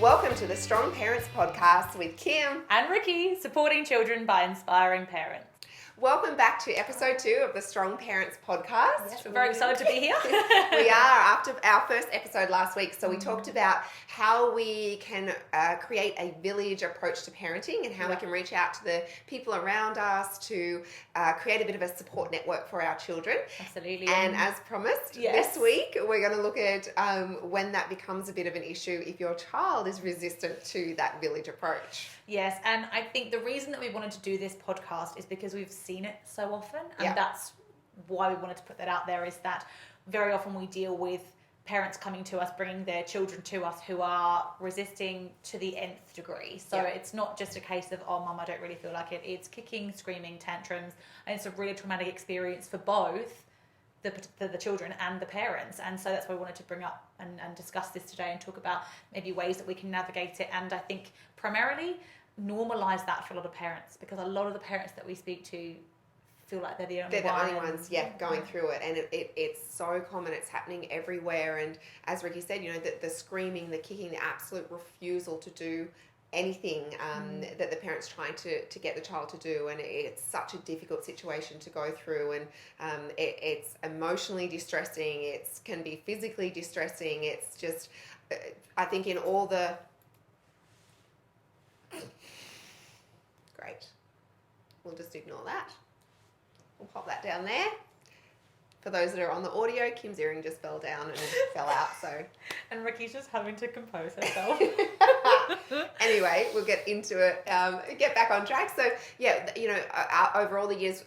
Welcome to the Strong Parents Podcast with Kim and Riki, supporting children by inspiring parents. Welcome back to episode 2 of the Strong Parents Podcast. Yes, we're very excited to be here. We are, after our first episode last week. So we talked about how we can create a village approach to parenting and how we can reach out to the people around us to create a bit of a support network for our children. Absolutely. And as promised, this week we're going to look at when that becomes a bit of an issue if your child is resistant to that village approach. Yes, and I think the reason that we wanted to do this podcast is because we've seen it so often, and that's why we wanted to put that out there, is that very often we deal with parents coming to us, bringing their children to us who are resisting to the nth degree. So it's not just a case of, oh, mum, I don't really feel like it. It's kicking, screaming, tantrums, and it's a really traumatic experience for both the children and the parents. And so that's why we wanted to bring up and discuss this today and talk about maybe ways that we can navigate it. And I think primarily normalize that for a lot of parents, because a lot of the parents that we speak to feel like they're the only ones going through it, and it's so common. It's happening everywhere. And as Riki said, the screaming, the kicking, the absolute refusal to do anything that the parent's trying to get the child to do, and it's such a difficult situation to go through, and it's emotionally distressing, it can be physically distressing. It's just, I think in all the great, we'll just ignore that. We'll pop that down there. For those that are on the audio, Kim's earring just fell down and fell out. So, and Riki's just having to compose herself. Anyway, we'll get into it. Get back on track. So, over all the years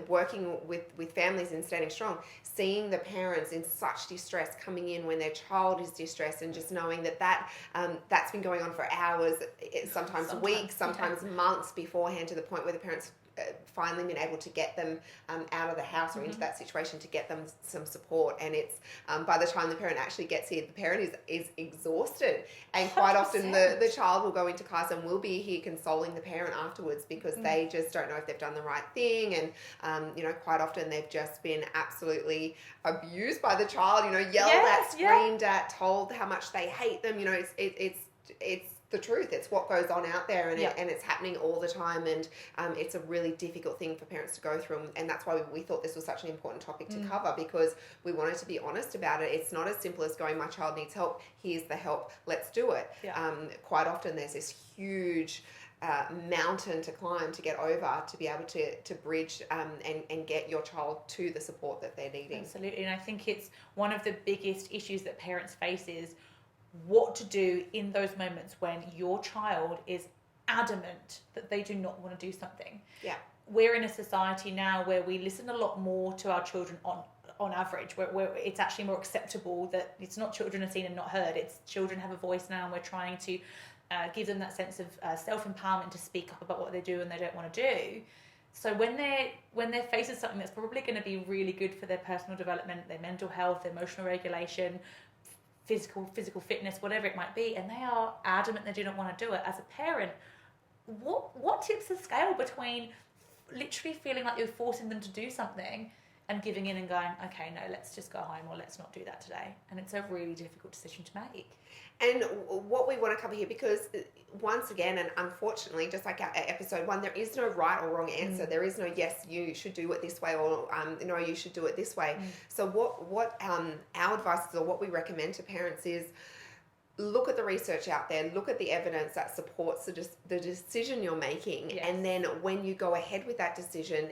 working with families in Standing Strong, seeing the parents in such distress coming in when their child is distressed, and just knowing that's been going on for hours, sometimes weeks, sometimes months beforehand, to the point where the parents finally been able to get them out of the house or into that situation to get them some support. And it's by the time the parent actually gets here, the parent is exhausted, and quite 100%. Often the child will go into class and will be here consoling the parent afterwards, because they just don't know if they've done the right thing. And quite often they've just been absolutely abused by the child, yelled at, screamed at, told how much they hate them. It's the truth. It's what goes on out there, and it's happening all the time, and it's a really difficult thing for parents to go through, and that's why we thought this was such an important topic to cover, because we wanted to be honest about it. It's not as simple as going, my child needs help, here's the help, let's do it. Quite often there's this huge mountain to climb, to get over, to be able to bridge and get your child to the support that they're needing. Absolutely. And I think it's one of the biggest issues that parents face is what to do in those moments when your child is adamant that they do not want to do something. We're in a society now where we listen a lot more to our children on average, where it's actually more acceptable that it's not children are seen and not heard, it's children have a voice now, and we're trying to give them that sense of self-empowerment to speak up about what they do and they don't want to do. So when they're facing something that's probably going to be really good for their personal development, their mental health, their emotional regulation, physical fitness, whatever it might be, and they are adamant they do not want to do it, as a parent, what tips the scale between literally feeling like you're forcing them to do something and giving in and going, okay, no, let's just go home, or let's not do that today? And it's a really difficult decision to make. And what we want to cover here, because once again, and unfortunately, just like our episode 1, there is no right or wrong answer. There is no, yes, you should do it this way, or no, you should do it this way. So what our advice is, or what we recommend to parents, is look at the research out there, look at the evidence that supports the decision you're making. And then when you go ahead with that decision,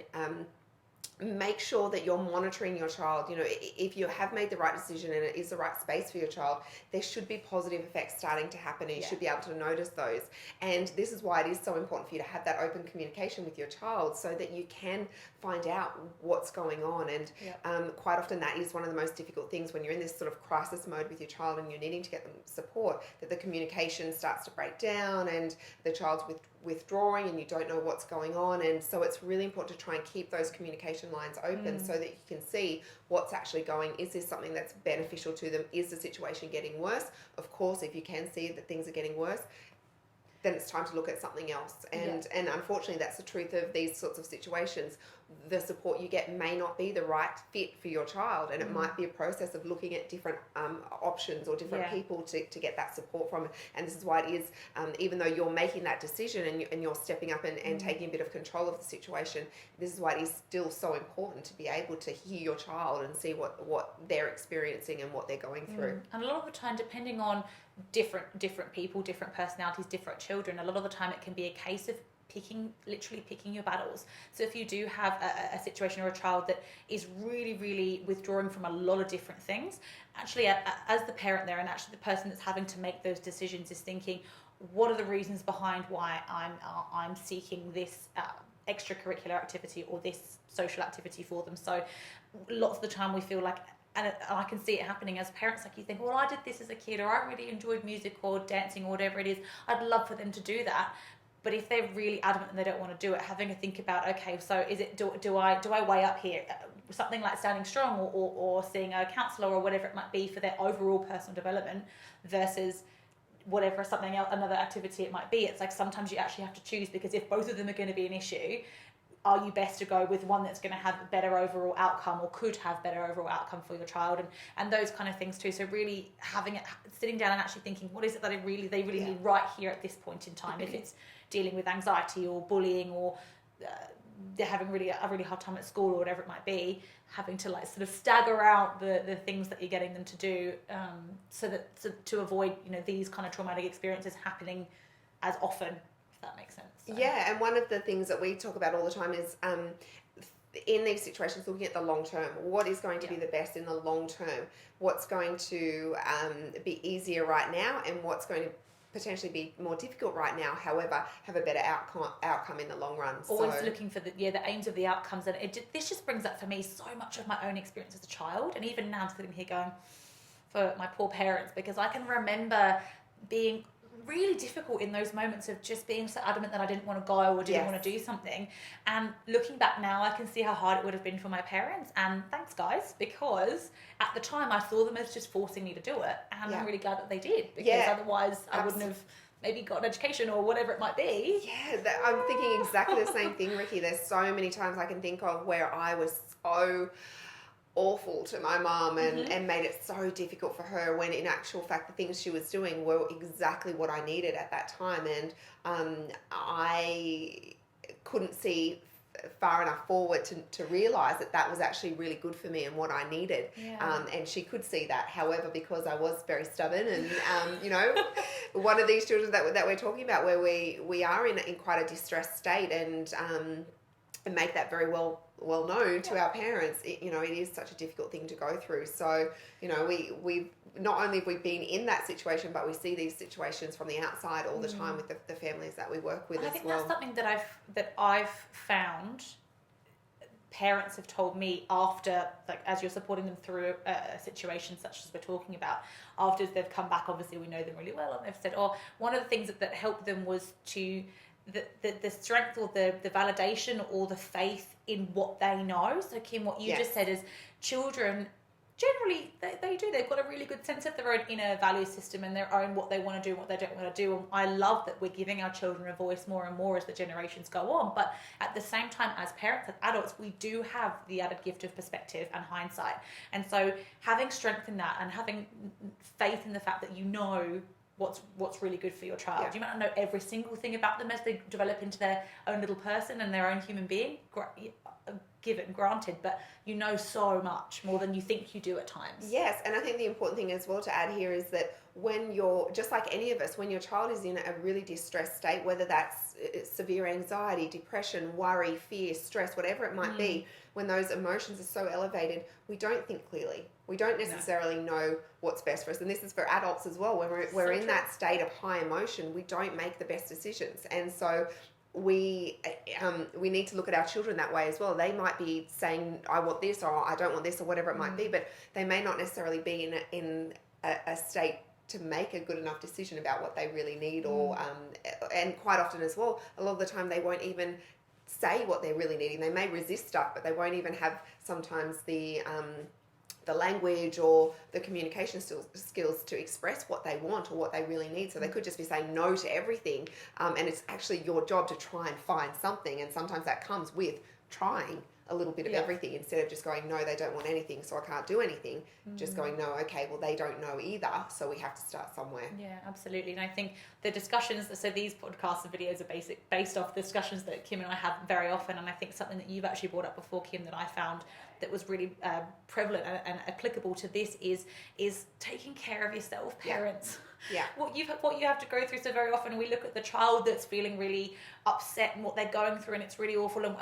make sure that you're monitoring your child. If you have made the right decision and it is the right space for your child, there should be positive effects starting to happen, and you should be able to notice those. And this is why it is so important for you to have that open communication with your child, so that you can find out what's going on. And quite often that is one of the most difficult things when you're in this sort of crisis mode with your child and you're needing to get them support, that the communication starts to break down and the child's withdrawing and you don't know what's going on. And so it's really important to try and keep those communication lines open so that you can see what's actually going. Is this something that's beneficial to them? Is the situation getting worse? Of course, if you can see that things are getting worse, then it's time to look at something else. And unfortunately, that's the truth of these sorts of situations. the support you get may not be the right fit for your child, and it might be a process of looking at different options or different people to get that support from. And this is why it is, even though you're making that decision and you're stepping up and taking a bit of control of the situation, this is why it is still so important to be able to hear your child and see what they're experiencing and what they're going through. And a lot of the time, depending on different people, different personalities, different children, a lot of the time it can be a case of literally picking your battles. So if you do have a situation or a child that is really, really withdrawing from a lot of different things, actually as the parent there, and actually the person that's having to make those decisions, is thinking, what are the reasons behind why I'm seeking this extracurricular activity or this social activity for them. So lots of the time we feel like, and I can see it happening as parents, like you think, well, I did this as a kid, or I really enjoyed music or dancing or whatever it is, I'd love for them to do that. But if they're really adamant and they don't want to do it, having to think about, okay, so is it, do I weigh up here something like Standing Strong or seeing a counsellor or whatever it might be for their overall personal development versus whatever something else, another activity it might be. It's like sometimes you actually have to choose, because if both of them are going to be an issue, are you best to go with one that's going to have a better overall outcome or could have better overall outcome for your child, and those kind of things too. So really sitting down and actually thinking, what is it that they really need right here at this point in time? If it's dealing with anxiety or bullying, or they're having a really hard time at school or whatever it might be, having to like sort of stagger out the things that you're getting them to do, so to avoid these kind of traumatic experiences happening as often, if that makes sense. So. Yeah, and one of the things that we talk about all the time is in these situations, looking at the long term. What is going to be the best in the long term? What's going to be easier right now, and what's going to potentially be more difficult right now, however, have a better outcome in the long run. Always looking for the aims of the outcomes. And this just brings up for me so much of my own experience as a child, and even now sitting here going, for my poor parents, because I can remember being really difficult in those moments of just being so adamant that I didn't want to go or didn't want to do something. And looking back now, I can see how hard it would have been for my parents. And thanks, guys, because at the time I saw them as just forcing me to do it. And I'm really glad that they did, because otherwise I wouldn't have maybe got an education or whatever it might be. Yeah, I'm thinking exactly the same thing, Riki. There's so many times I can think of where I was so awful to my mum and made it so difficult for her, when in actual fact the things she was doing were exactly what I needed at that time. And I couldn't see far enough forward to realise that was actually really good for me and what I needed. And she could see that. However, because I was very stubborn and one of these children that we're talking about, where we are in quite a distressed state, and make that very well known to our parents, it is such a difficult thing to go through. So we not only have we been in that situation, but we see these situations from the outside all the time with the families that we work with. And as I think well. that's something that I've found parents have told me after, like, as you're supporting them through a situation such as we're talking about, after they've come back, obviously we know them really well, and they've said, one of the things that helped them was to the strength or the validation or the faith in what they know. So Kim, what you just said is, children generally they've got a really good sense of their own inner value system and their own what they want to do and what they don't want to do. And I love that we're giving our children a voice more and more as the generations go on. But at the same time, as parents, as adults, we do have the added gift of perspective and hindsight. And so having strength in that and having faith in the fact that what's really good for your child. You might not know every single thing about them as they develop into their own little person and their own human being, given, granted, but you know so much more than you think you do at times. Yes, and I think the important thing as well to add here is that when you're, just like any of us, when your child is in a really distressed state, whether that's severe anxiety, depression, worry, fear, stress, whatever it might be, when those emotions are so elevated, we don't think clearly. We don't necessarily know what's best for us. And this is for adults as well. When we're in that state of high emotion, we don't make the best decisions. And so we need to look at our children that way as well. They might be saying, I want this, or I don't want this, or whatever it might be, but they may not necessarily be in a state to make a good enough decision about what they really need, or and quite often as well, a lot of the time they won't even say what they're really needing. They may resist stuff, but they won't even have sometimes the language or the communication skills to express what they want or what they really need. So they could just be saying no to everything, and it's actually your job to try and find something. And sometimes that comes with trying a little bit of everything, instead of just going, no, they don't want anything, so I can't do anything. Just going, no, okay, well, they don't know either, so we have to start somewhere. Yeah, absolutely. And I think the discussions, so these podcasts and videos are based off the discussions that Kim and I have very often, and I think something that you've actually brought up before, Kim, that I found that was really prevalent and applicable to this is taking care of yourself, parents. Yeah. What you have to go through. So very often we look at the child that's feeling really upset and what they're going through, and it's really awful, and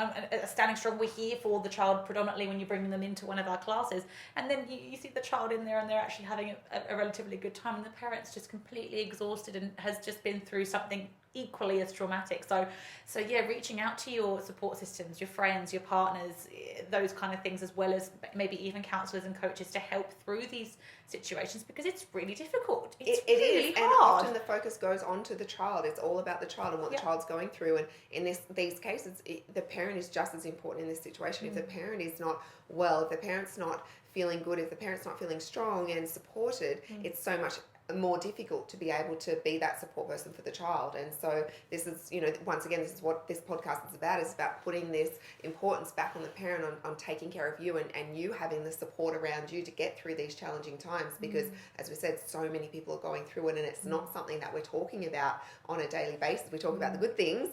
Standing Strong, we're here for the child predominantly when you bring them into one of our classes, and then you see the child in there and they're actually having a relatively good time, and the parent's just completely exhausted and has just been through something equally as traumatic. So yeah, reaching out to your support systems, your friends, your partners, those kind of things, as well as maybe even counsellors and coaches to help through these situations, because it's really difficult. It's really hard. And often the focus goes on to the child. It's all about the child and what the child's going through. And in these cases, the parent is just as important in this situation. If the parent is not well, if the parent's not feeling good, if the parent's not feeling strong and supported, it's so much more difficult to be able to be that support person for the child. And so this is, once again, this is what this podcast is about putting this importance back on the parent, on taking care of you, and you having the support around you to get through these challenging times, because as we said, so many people are going through it, and it's not something that we're talking about on a daily basis. We talk about the good things,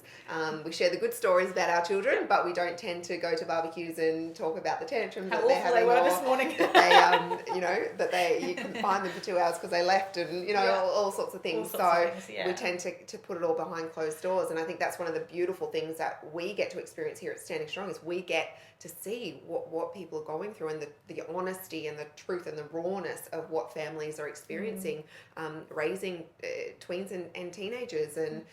we share the good stories about our children, but we don't tend to go to barbecues and talk about the tantrums that they're having, this morning. that they you can find them for 2 hours because they left, and all sorts of things. We tend to put it all behind closed doors, and I think that's one of the beautiful things that we get to experience here at Standing Strong, is we get to see what people are going through, and the honesty and the truth and the rawness of what families are experiencing, raising tweens and teenagers, and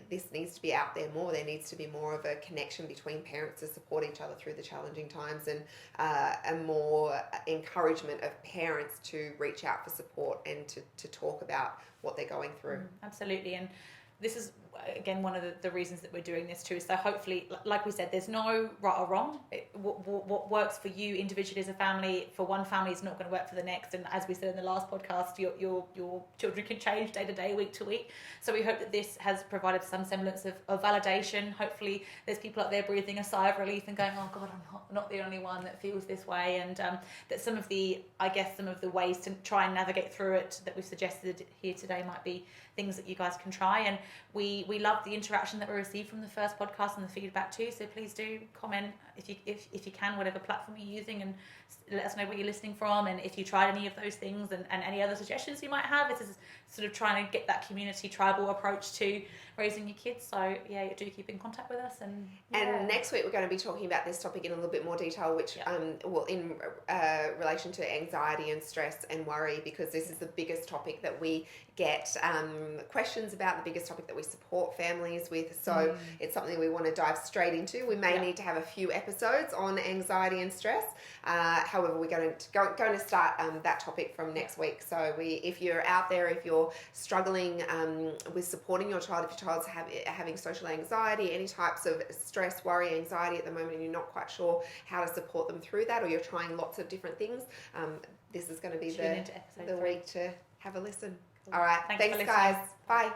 this needs to be out there more. There needs to be more of a connection between parents to support each other through the challenging times, and a more encouragement of parents to reach out for support and to talk about what they're going through. Absolutely. And this is, again, one of the reasons that we're doing this too. So hopefully, like we said, there's no right or wrong. What works for you individually as a family, for one family, is not going to work for the next. And as we said in the last podcast, your children can change day to day, week to week. So we hope that this has provided some semblance of validation. Hopefully there's people out there breathing a sigh of relief and going, oh God, I'm not the only one that feels this way. And that some of the ways to try and navigate through it that we've suggested here today might be things that you guys can try. And we love the interaction that we received from the first podcast and the feedback too, so please do comment if you can, whatever platform you're using, and let us know where you're listening from, and if you tried any of those things, and any other suggestions you might have. This is sort of trying to get that community tribal approach to raising your kids, so yeah, do keep in contact with us. And next week we're going to be talking about this topic in a little bit more detail, which in relation to anxiety and stress and worry, because this is the biggest topic that we get questions about, the biggest topic that we support families with, so it's something we want to dive straight into. We may need to have a few episodes on anxiety and stress, however we're going to start that topic from next week. So if you're out there, if you're struggling with supporting your child, if your child's having social anxiety, any types of stress, worry, anxiety at the moment, and you're not quite sure how to support them through that, or you're trying lots of different things, this is going to be the week to have a listen. All right, thanks guys. Bye.